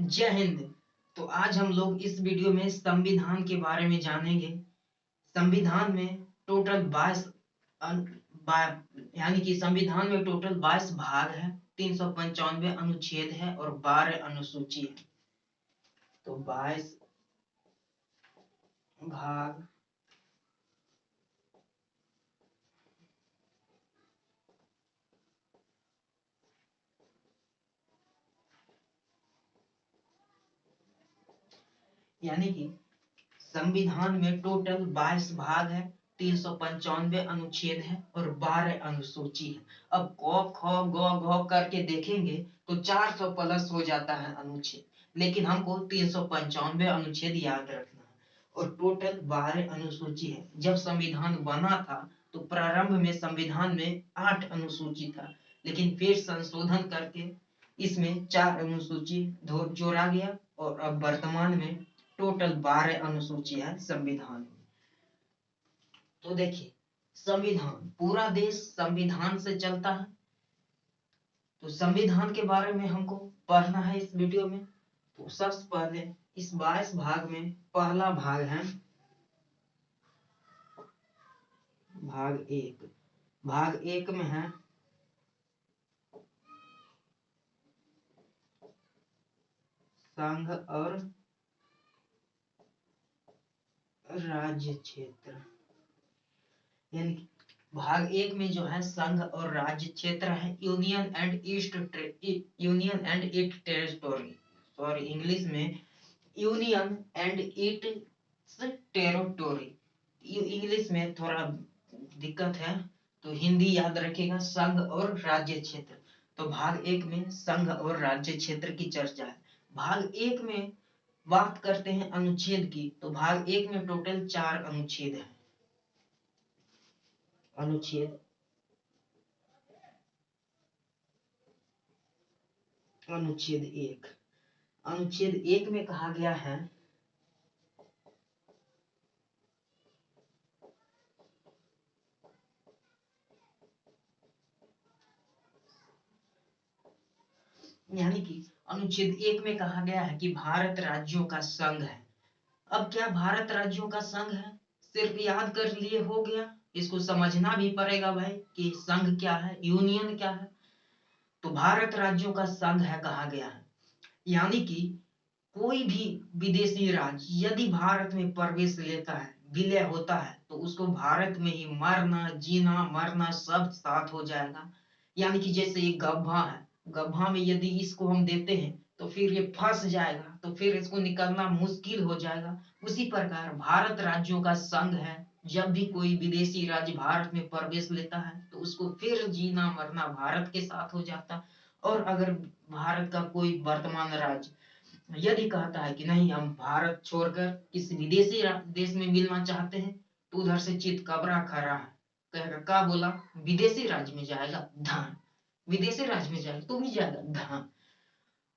जय हिंद। तो आज हम लोग इस वीडियो में संविधान के बारे में जानेंगे। संविधान में टोटल 22 यानी कि संविधान में टोटल 22 भाग है, 395 अनुच्छेद है और 12 अनुसूची है। तो 22 भाग, यानी कि संविधान में टोटल 22 भाग है, 395 अनुच्छेद है और 12 अनुसूची है। अब क ख ग घ करके देखेंगे तो 400 प्लस हो जाता है अनुच्छेद, लेकिन हमको 395 अनुच्छेद याद रखना है और टोटल 12 अनुसूची है। जब संविधान बना था तो प्रारंभ में संविधान में 8 अनुसूची था, लेकिन फिर संशोधन करके इसमें 4 अनुसूची जोड़ा गया और अब वर्तमान में टोटल 12 अनुसूची है संविधान में। तो देखिए, संविधान, पूरा देश संविधान से चलता है। तो संविधान के बारे में हमको पढ़ना है इस वीडियो में। तो सबसे पहले इस 22 भाग में पहला भाग है भाग 1। भाग 1 में है संघ और राज्य क्षेत्र, यानी भाग 1 में जो है संघ और राज्य क्षेत्र है, union and it territory. Sorry, English में union and its territory. English में थोड़ा दिक्कत है तो हिंदी याद रखिएगा, संघ और राज्य क्षेत्र। तो भाग 1 में संघ और राज्य क्षेत्र की चर्चा है। भाग 1 में बात करते हैं अनुच्छेद की। तो भाग 1 में टोटल 4 अनुच्छेद हैं। अनुच्छेद अनुच्छेद 1, अनुच्छेद 1 में कहा गया है यानी कि अनुच्छेद 1 में कहा गया है कि भारत राज्यों का संघ है। अब क्या भारत राज्यों का संघ है, सिर्फ याद कर लिए हो गया? इसको समझना भी पड़ेगा भाई कि संघ क्या है, यूनियन क्या है। तो भारत राज्यों का संघ है कहा गया है, यानी कि कोई भी विदेशी राज्य यदि भारत में प्रवेश लेता है, विलय होता है, तो उसको भारत में ही मरना जीना मरना सब साथ हो जाएगा। यानी कि जैसे ये गड्ढा है, गड्ढा में यदि इसको हम देते हैं तो फिर ये फंस जाएगा, तो फिर इसको निकलना मुश्किल हो जाएगा। उसी प्रकार भारत राज्यों का संघ है। जब भी कोई विदेशी राज्य भारत में प्रवेश लेता है तो उसको फिर जीना मरना भारत के साथ हो जाता। और अगर भारत का कोई वर्तमान राज्य यदि कहता है कि नहीं, हम भारत छोड़कर किसी विदेशी देश में मिलना चाहते हैं, तो उधर से चित कबरा खड़ा है, कहेगा क्या बोला, विदेशी राज्य में जाएगा धान, विदेशी राज्य में जाएगा तो भी जाएगा धान।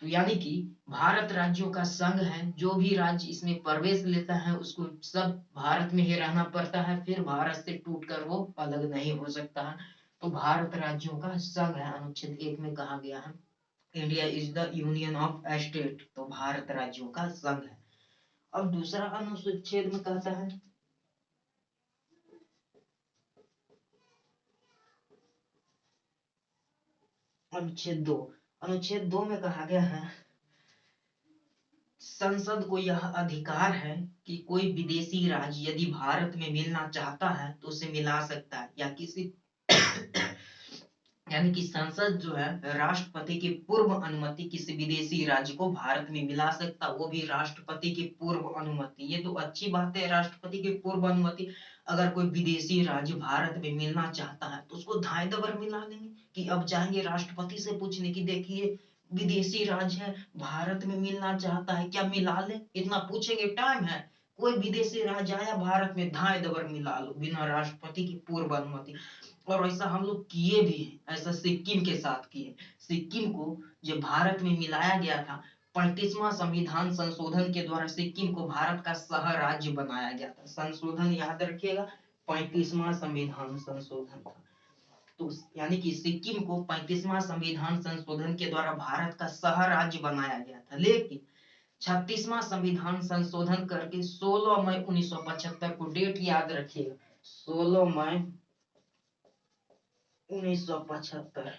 तो यानी कि भारत राज्यों का संघ है, जो भी राज्य इसमें प्रवेश लेता है उसको सब भारत में ही रहना पड़ता है, फिर भारत से टूटकर वो अलग नहीं हो सकता है। तो भारत राज्यों का संघ है, अनुच्छेद 1 में कहा गया है। India is the union of state, तो भारत राज्यों का संघ है। अब दूसरा अनुच्छेद में कहता है अनुच्छेद 2। अनुच्छेद 2 में कहा गया है संसद को यह अधिकार है कि कोई विदेशी राज्य यदि भारत में मिलना चाहता है तो उसे मिला सकता है, या किसी यानी कि संसद जो है राष्ट्रपति की पूर्व अनुमति किसी विदेशी राज्य को भारत में मिला सकता, वो भी राष्ट्रपति की पूर्व अनुमति। ये तो अच्छी बात है, राष्ट्रपति की पूर्व अनुमति। अगर कोई विदेशी राज्य भारत में मिलना चाहता है तो उसको धाए दबर मिला लेंगे कि अब जाएंगे राष्ट्रपति से पूछने की देखिए विदेशी राज्य है भारत में मिलना चाहता है, क्या मिला ले, इतना पूछेंगे टाइम है? कोई विदेशी राज्य आया भारत में, धाए दबर मिला लो बिना राष्ट्रपति की पूर्व अनुमति। और ऐसा हम लोग किए भी हैं, ऐसा सिक्किम के साथ किए। सिक्किम को जब भारत में मिलाया गया था, 35वां संविधान संशोधन के द्वारा सिक्किम को भारत का सह राज्य बनाया गया था। संशोधन याद रखिएगा, 35वां संविधान संशोधन था। तो यानी कि सिक्किम को 35वां संविधान संशोधन के द्वारा भारत का सह राज्य बनाया गया था। लेकिन 36वां संविधान संशोधन करके 16 मई 1975 को, डेट याद रखिएगा, 16 मई 1975।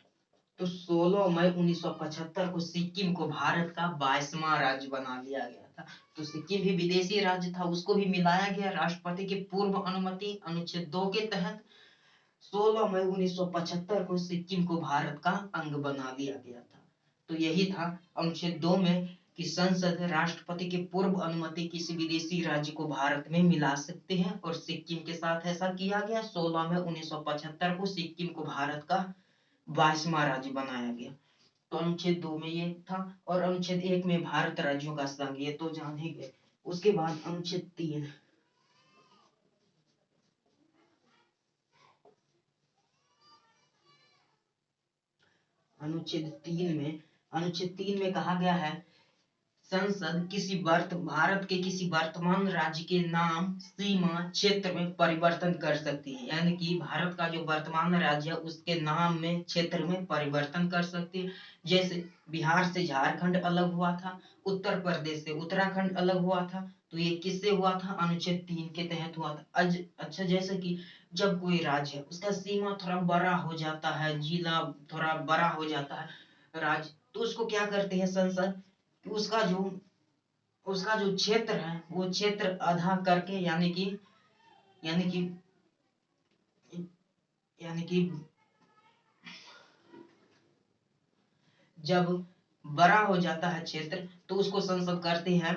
तो 16 मई 1975 को सिक्किम को भारत का 22वां राज्य बना दिया गया था। तो सिक्किम भी विदेशी राज्य था, उसको भी मिलाया गया राष्ट्रपति की पूर्व अनुमति अनुच्छेद 2 के तहत। 16 मई 1975 को सिक्किम को भारत का अंग बना दिया गया था। तो यही था अनुच्छेद 2 में कि संसद राष्ट्रपति की पूर्व अनुमति किसी विदेशी राज्य को भारत में मिला सकते हैं, और सिक्किम के साथ ऐसा किया गया। 16 मई 1975 को सिक्किम को भारत का 22वां राज्य बनाया गया। तो अनुच्छेद 2 में ये था, और अनुच्छेद 1 में भारत राज्यों का संघ, ये तो जान ही गए। उसके बाद अनुच्छेद 3, अनुच्छेद 3 में कहा गया है संसद भारत के किसी वर्तमान राज्य के नाम, सीमा, क्षेत्र में परिवर्तन कर सकती है। यानी कि भारत का जो वर्तमान राज्य है उसके नाम में, क्षेत्र में परिवर्तन कर सकती है। जैसे बिहार से झारखंड अलग हुआ था, उत्तर प्रदेश से उत्तराखंड अलग हुआ था, तो ये किससे हुआ था? अनुच्छेद 3 के तहत हुआ था। अच्छा, जैसे कि जब कोई राज्य है उसका सीमा थोड़ा बड़ा हो जाता है, जिला थोड़ा बड़ा हो जाता है, राज्य, तो उसको क्या करते हैं संसद, उसका जो क्षेत्र है वो क्षेत्र आधा करके, यानी कि जब बड़ा हो जाता है क्षेत्र, तो उसको संसद करते हैं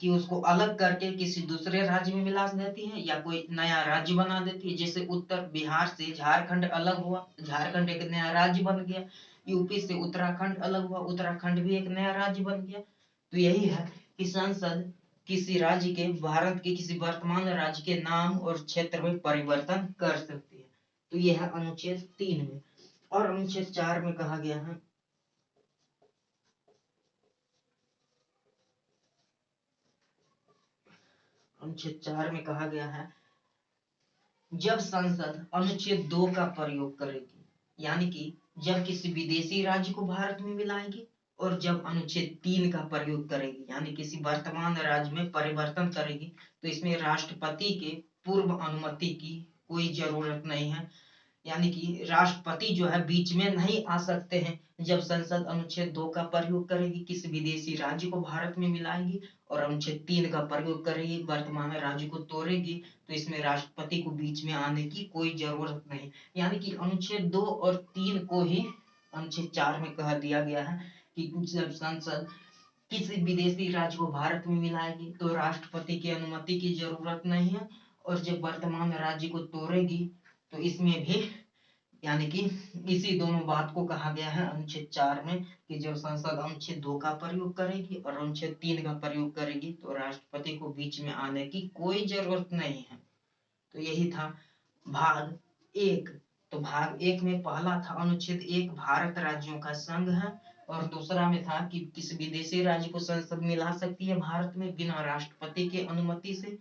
कि उसको अलग करके किसी दूसरे राज्य में मिला देती है, या कोई नया राज्य बना देती है। जैसे उत्तर बिहार से झारखंड अलग हुआ, झारखंड एक नया राज्य बन गया। यूपी से उत्तराखंड अलग हुआ, उत्तराखंड भी एक नया राज्य बन गया। तो यही है कि संसद किसी राज्य के, भारत के किसी वर्तमान राज्य के नाम और क्षेत्र में परिवर्तन कर सकती है। तो यह है अनुच्छेद 3 में। और अनुच्छेद 4 में कहा गया है, अनुच्छेद 4 में कहा गया है जब संसद अनुच्छेद 2 का प्रयोग करेगी, यानी कि जब किसी विदेशी राज्य को भारत में मिलाएगी, और जब अनुच्छेद 3 का प्रयोग करेगी, यानी किसी वर्तमान राज्य में परिवर्तन करेगी, तो इसमें राष्ट्रपति के पूर्व अनुमति की कोई जरूरत नहीं है। यानी कि राष्ट्रपति जो है बीच में नहीं आ सकते हैं। जब संसद अनुच्छेद 2 का प्रयोग करेगी, किसी विदेशी राज्य को भारत में मिलाएगी, और अनुच्छेद 3 का प्रयोग करेगी, वर्तमान राज्य को तोड़ेगी, तो इसमें राष्ट्रपति को बीच में आने की कोई जरूरत नहीं। यानी कि अनुच्छेद 2 और 3 को ही अनुच्छेद 4 में कह दिया गया है कि जब संसद किसी विदेशी राज्य को भारत में मिलाएगी तो राष्ट्रपति की अनुमति की जरूरत नहीं है, और जब वर्तमान राज्य को तोड़ेगी तो इसमें भी, यानी कि इसी दोनों बात को कहा गया है अनुच्छेद 4 में कि जब संसद अनुच्छेद 2 का प्रयोग करेगी और अनुच्छेद 3 का प्रयोग करेगी तो राष्ट्रपति को बीच में आने की कोई जरूरत नहीं है। तो यही था भाग 1। तो भाग 1 में पहला था अनुच्छेद 1 भारत राज्यों का संघ है, और दूसरा में था कि किसी विदेशी राज्य को संसद मिला सकती है भारत में बिना राष्ट्रपति की अनुमति से,